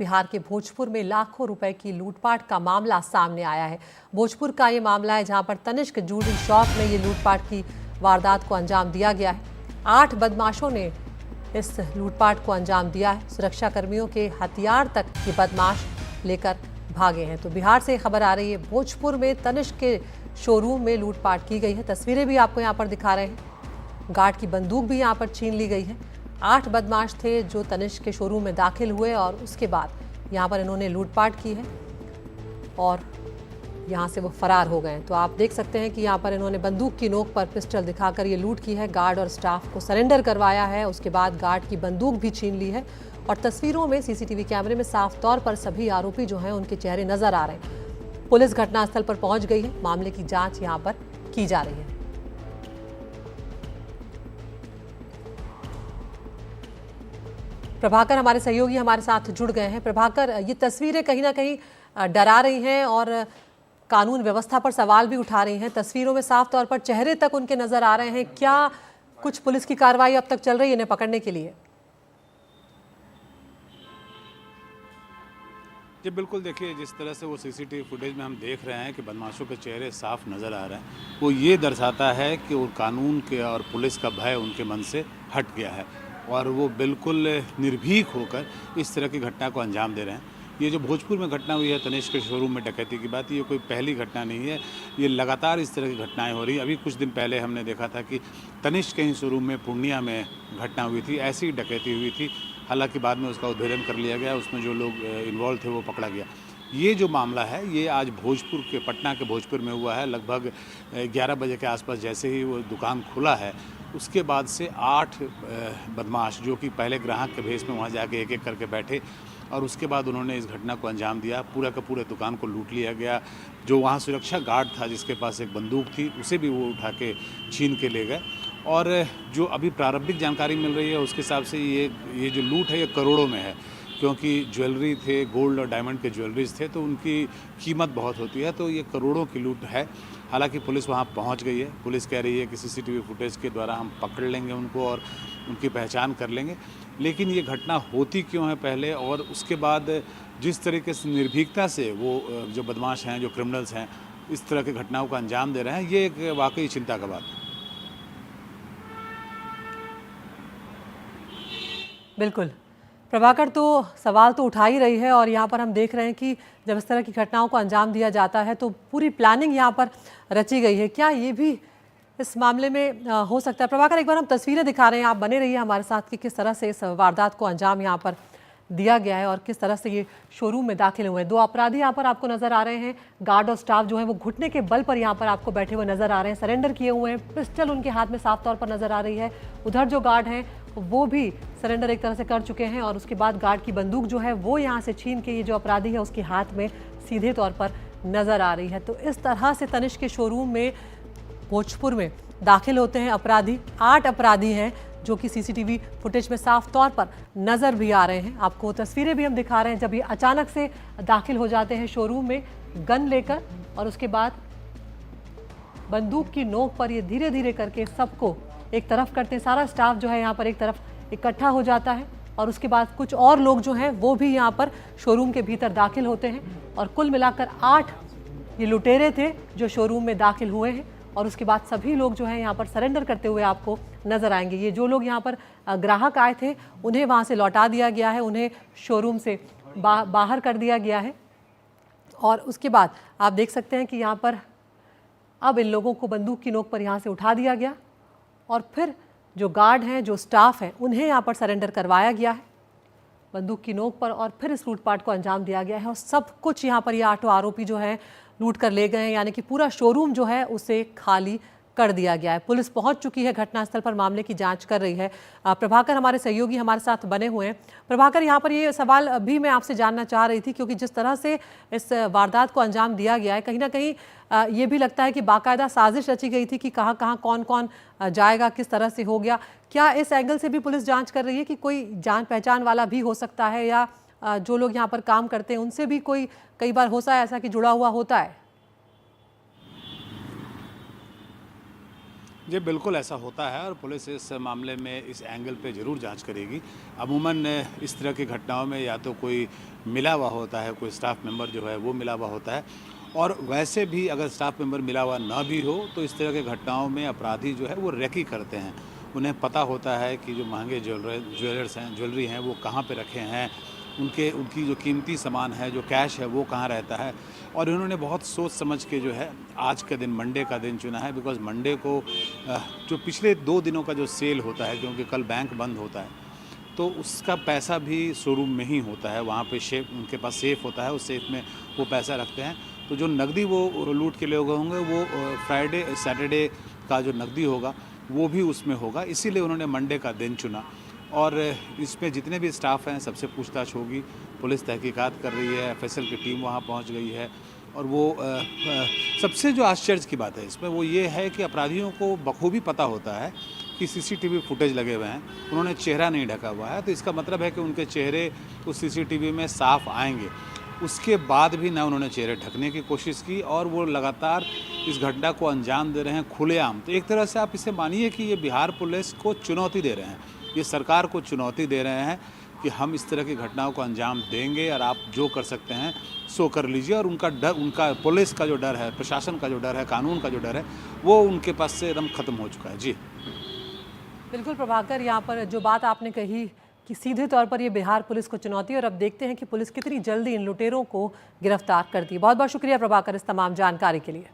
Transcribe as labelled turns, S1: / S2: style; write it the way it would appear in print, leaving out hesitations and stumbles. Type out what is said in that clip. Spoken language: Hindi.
S1: बिहार के भोजपुर में लाखों रुपए की लूटपाट का मामला सामने आया है। भोजपुर का ये मामला है जहां पर तनिष्क ज्वेलरी शॉप में ये लूटपाट की वारदात को अंजाम दिया गया है। 8 बदमाशों ने इस लूटपाट को अंजाम दिया है। सुरक्षा कर्मियों के हथियार तक ये बदमाश लेकर भागे हैं। तो बिहार से खबर आ रही है, भोजपुर में तनिष्क के शोरूम में लूटपाट की गई है। तस्वीरें भी आपको यहाँ पर दिखा रहे हैं। गार्ड की बंदूक भी यहाँ पर छीन ली गई है। 8 बदमाश थे जो तनिष्क के शोरूम में दाखिल हुए और उसके बाद यहाँ पर इन्होंने लूटपाट की है और यहाँ से वो फरार हो गए। तो आप देख सकते हैं कि यहाँ पर इन्होंने बंदूक की नोक पर पिस्टल दिखाकर ये लूट की है। गार्ड और स्टाफ को सरेंडर करवाया है। उसके बाद गार्ड की बंदूक भी छीन ली है और तस्वीरों में सीसीटीवी कैमरे में साफ तौर पर सभी आरोपी जो हैं उनके चेहरे नजर आ रहे हैं। पुलिस घटनास्थल पर पहुंच गई है। मामले की जांच यहाँ पर की जा रही है। प्रभाकर हमारे सहयोगी हमारे साथ जुड़ गए हैं। प्रभाकर, ये तस्वीरें कहीं ना कहीं डरा रही हैं और कानून व्यवस्था पर सवाल भी उठा रही हैं। तस्वीरों में साफ तौर पर चेहरे तक उनके नजर आ रहे हैं। क्या कुछ पुलिस की कार्रवाई अब तक चल रही है इन्हें पकड़ने के लिए?
S2: जी बिल्कुल, देखिए जिस तरह से वो सीसीटीवी फुटेज में हम देख रहे हैं कि बदमाशों के चेहरे साफ नज़र आ रहे हैं, वो ये दर्शाता है कि वो कानून के और पुलिस का भय उनके मन से हट गया है और वो बिल्कुल निर्भीक होकर इस तरह की घटना को अंजाम दे रहे हैं। ये जो भोजपुर में घटना हुई है तनिष्क के शोरूम में डकैती की बात, ये कोई पहली घटना नहीं है। ये लगातार इस तरह की घटनाएं हो रही हैं। अभी कुछ दिन पहले हमने देखा था कि तनिष्क के ही शोरूम में पूर्णिया में घटना हुई थी, ऐसी ही डकैती हुई थी। हालांकि बाद में उसका उद्भेदन कर लिया गया, उसमें जो लोग इन्वॉल्व थे वो पकड़ा गया। ये जो मामला है ये आज भोजपुर के पटना के भोजपुर में हुआ है। लगभग 11 बजे के आसपास जैसे ही वो दुकान खुला है, उसके बाद से 8 बदमाश जो कि पहले ग्राहक के भेष में वहाँ जाके एक एक करके बैठे और उसके बाद उन्होंने इस घटना को अंजाम दिया। पूरा का पूरा दुकान को लूट लिया गया। जो वहाँ सुरक्षा गार्ड था जिसके पास एक बंदूक थी, उसे भी वो उठा के छीन के ले गए। और जो अभी प्रारंभिक जानकारी मिल रही है उसके हिसाब से ये जो लूट है ये करोड़ों में है, क्योंकि ज्वेलरी थे, गोल्ड और डायमंड के ज्वेलरीज थे, तो उनकी कीमत बहुत होती है। तो ये करोड़ों की लूट है। हालांकि पुलिस वहां पहुंच गई है। पुलिस कह रही है कि सीसीटीवी फुटेज के द्वारा हम पकड़ लेंगे उनको और उनकी पहचान कर लेंगे। लेकिन ये घटना होती क्यों है पहले, और उसके बाद जिस तरीके से निर्भीकता से वो जो बदमाश हैं, जो क्रिमिनल्स हैं, इस तरह की घटनाओं का अंजाम दे रहे हैं, ये एक वाकई चिंता का बात है।
S1: बिल्कुल प्रभाकर, तो सवाल तो उठा ही रही है और यहाँ पर हम देख रहे हैं कि जब इस तरह की घटनाओं को अंजाम दिया जाता है तो पूरी प्लानिंग यहाँ पर रची गई है। क्या ये भी इस मामले में हो सकता है? प्रभाकर, एक बार हम तस्वीरें दिखा रहे हैं, आप बने रहिए हमारे साथ कि किस तरह से इस वारदात को अंजाम यहाँ पर दिया गया है और किस तरह से ये शोरूम में दाखिल हुए हैं। 2 अपराधी यहाँ पर आपको नजर आ रहे हैं। गार्ड और स्टाफ जो है वो घुटने के बल पर यहाँ पर आपको बैठे हुए नजर आ रहे हैं, सरेंडर किए हुए हैं। पिस्टल उनके हाथ में साफ तौर पर नजर आ रही है। उधर जो गार्ड हैं वो भी सरेंडर एक तरह से कर चुके हैं और उसके बाद गार्ड की बंदूक जो है वो यहाँ से छीन के ये जो अपराधी है उसके हाथ में सीधे तौर पर नजर आ रही है। तो इस तरह से तनिष्क के शोरूम में भोजपुर में दाखिल होते हैं अपराधी। 8 अपराधी हैं जो कि सीसीटीवी फुटेज में साफ तौर पर नजर भी आ रहे हैं। आपको तस्वीरें भी हम दिखा रहे हैं जब ये अचानक से दाखिल हो जाते हैं शोरूम में गन लेकर और उसके बाद बंदूक की नोक पर ये धीरे धीरे करके सबको एक तरफ करते हैं। सारा स्टाफ जो है यहाँ पर एक तरफ इकट्ठा हो जाता है और उसके बाद कुछ और लोग जो हैं वो भी यहाँ पर शोरूम के भीतर दाखिल होते हैं और कुल मिलाकर 8 ये लुटेरे थे जो शोरूम में दाखिल हुए हैं और उसके बाद सभी लोग जो है यहाँ पर सरेंडर करते हुए आपको नजर आएंगे। ये जो लोग यहाँ पर ग्राहक आए थे उन्हें वहाँ से लौटा दिया गया है, उन्हें शोरूम से बाहर कर दिया गया है और उसके बाद आप देख सकते हैं कि यहाँ पर अब इन लोगों को बंदूक की नोक पर यहाँ से उठा दिया गया और फिर जो गार्ड हैं, जो स्टाफ है, उन्हें यहाँ पर सरेंडर करवाया गया है बंदूक की नोक पर और फिर इस लूटपाट को अंजाम दिया गया है और सब कुछ यहाँ पर ये 8 आरोपी जो हैं लूट कर ले गए हैं, यानी कि पूरा शोरूम जो है उसे खाली कर दिया गया है। पुलिस पहुंच चुकी है घटनास्थल पर, मामले की जांच कर रही है। प्रभाकर हमारे सहयोगी हमारे साथ बने हुए हैं। प्रभाकर, यहाँ पर ये सवाल भी मैं आपसे जानना चाह रही थी क्योंकि जिस तरह से इस वारदात को अंजाम दिया गया है, कहीं ना कहीं ये भी लगता है कि बाकायदा साजिश रची गई थी कि कहाँ कहाँ कौन कौन जाएगा, किस तरह से हो गया। क्या इस एंगल से भी पुलिस जाँच कर रही है कि कोई जान पहचान वाला भी हो सकता है या जो लोग यहाँ पर काम करते हैं उनसे भी कोई कई बार होता है ऐसा कि जुड़ा हुआ होता है?
S2: जी बिल्कुल ऐसा होता है और पुलिस इस मामले में इस एंगल पे ज़रूर जांच करेगी। अमूमन इस तरह की घटनाओं में या तो कोई मिला हुआ होता है, कोई स्टाफ मेंबर जो है वो मिला हुआ होता है, और वैसे भी अगर स्टाफ मेंबर मिला हुआ ना भी हो तो इस तरह के घटनाओं में अपराधी जो है वो रेकी करते हैं। उन्हें पता होता है कि जो महंगे ज्वेलरी हैं वो कहाँ पे रखे हैं, उनकी जो कीमती सामान है, जो कैश है वो कहाँ रहता है। और इन्होंने बहुत सोच समझ के जो है आज का दिन, मंडे का दिन चुना है, बिकॉज़ मंडे को जो पिछले 2 दिनों का जो सेल होता है, क्योंकि कल बैंक बंद होता है, तो उसका पैसा भी शोरूम में ही होता है। वहाँ पे उनके पास सेफ़ होता है, उस सेफ़ में वो पैसा रखते हैं। तो जो नकदी वो लूट के ले गए होंगे वो फ्राइडे सैटरडे का जो नकदी होगा वो भी उसमें होगा, इसीलिए उन्होंने मंडे का दिन चुना। और इसमें जितने भी स्टाफ हैं सबसे पूछताछ होगी। पुलिस तहकीकात कर रही है, एफएसएल की टीम वहाँ पहुँच गई है। और वो सबसे जो आश्चर्य की बात है इसमें वो ये है कि अपराधियों को बखूबी पता होता है कि सीसीटीवी फुटेज लगे हुए हैं, उन्होंने चेहरा नहीं ढका हुआ है, तो इसका मतलब है कि उनके चेहरे उस सीसीटीवी में साफ आएंगे। उसके बाद भी ना उन्होंने चेहरे ढकने की कोशिश की और वो लगातार इस घटना को अंजाम दे रहे हैं खुलेआम। तो एक तरह से आप इसे मानिए कि ये बिहार पुलिस को चुनौती दे रहे हैं, ये सरकार को चुनौती दे रहे हैं कि हम इस तरह की घटनाओं को अंजाम देंगे और आप जो कर सकते हैं सो कर लीजिए। और उनका डर, उनका पुलिस का जो डर है, प्रशासन का जो डर है, कानून का जो डर है, वो उनके पास से एकदम खत्म हो चुका है। जी
S1: बिल्कुल प्रभाकर, यहाँ पर जो बात आपने कही कि सीधे तौर पर ये बिहार पुलिस को चुनौती है, और अब देखते हैं कि पुलिस कितनी जल्दी इन लुटेरों को गिरफ्तार करती है। बहुत बहुत शुक्रिया प्रभाकर इस तमाम जानकारी के लिए।